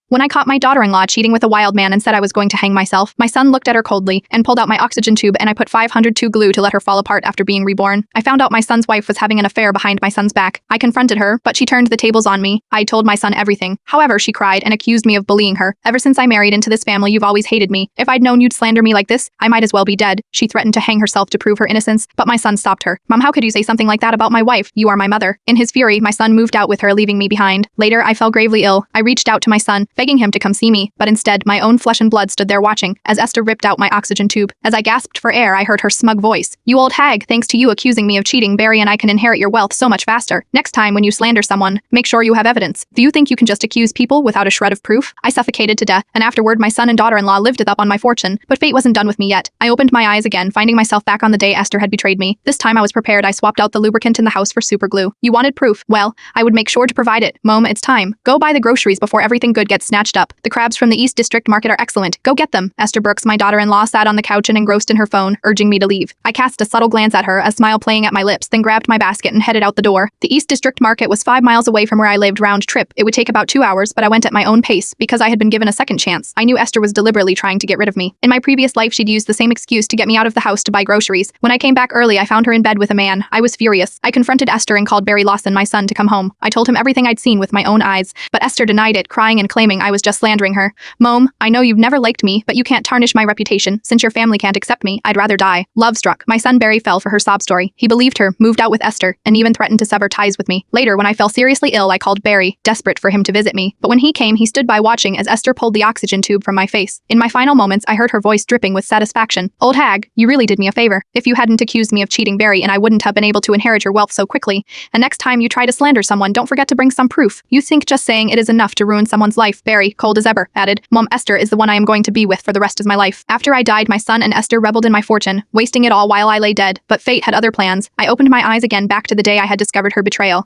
When I caught my daughter-in-law cheating with a wild man and said I was going to hang myself, my son looked at her coldly and pulled out my oxygen tube, and I put 502 glue to let her fall apart after being reborn. I found out my son's wife was having an affair behind my son's back. I confronted her, but she turned the tables on me. I told my son everything. However, she cried and accused me of bullying her. Ever since I married into this family, you've always hated me. If I'd known you'd slander me like this, I might as well be dead. She threatened to hang herself to prove her innocence, but my son stopped her. Mom, how could you say something like that about my wife? You are my mother. In his fury, my son moved out with her, leaving me behind. Later, I fell gravely ill. I reached out to my son, begging him to come see me, but instead, my own flesh and blood stood there watching as Esther ripped out my oxygen tube. As I gasped for air, I heard her smug voice. You old hag, thanks to you accusing me of cheating, Barry and I can inherit your wealth so much faster. Next time when you slander someone, make sure you have evidence. Do you think you can just accuse people without a shred of proof? I suffocated to death, and afterward my son and daughter-in-law lived up on my fortune, but fate wasn't done with me yet. I opened my eyes again, finding myself back on the day Esther had betrayed me. This time I was prepared. I swapped out the lubricant in the house for super glue. You wanted proof? Well, I would make sure to provide it. Mom, it's time. Go buy the groceries before everything good gets snatched up. The crabs from the East District Market are excellent. Go get them. Esther Brooks, my daughter-in-law, sat on the couch and engrossed in her phone, urging me to leave. I cast a subtle glance at her, a smile playing at my lips, then grabbed my basket and headed out the door. The East District Market was 5 miles away from where I lived round trip. It would take about 2 hours, but I went at my own pace because I had been given a second chance. I knew Esther was deliberately trying to get rid of me. In my previous life, she'd used the same excuse to get me out of the house to buy groceries. When I came back early, I found her in bed with a man. I was furious. I confronted Esther and called Barry Lawson, my son, to come home. I told him everything I'd seen with my own eyes, but Esther denied it, crying and claiming I was just slandering her. Mom, I know you've never liked me, but you can't tarnish my reputation. Since your family can't accept me, I'd rather die. Love struck. My son Barry fell for her sob story. He believed her, moved out with Esther, and even threatened to sever ties with me. Later, when I fell seriously ill, I called Barry, desperate for him to visit me. But when he came, he stood by watching as Esther pulled the oxygen tube from my face. In my final moments, I heard her voice dripping with satisfaction. Old hag, you really did me a favor. If you hadn't accused me of cheating Barry, and I wouldn't have been able to inherit your wealth so quickly. And next time you try to slander someone, don't forget to bring some proof. You think just saying it is enough to ruin someone's life. Barry, cold as ever, added, Mom, Esther is the one I am going to be with for the rest of my life. After I died, my son and Esther reveled in my fortune, wasting it all while I lay dead. But fate had other plans. I opened my eyes again back to the day I had discovered her betrayal.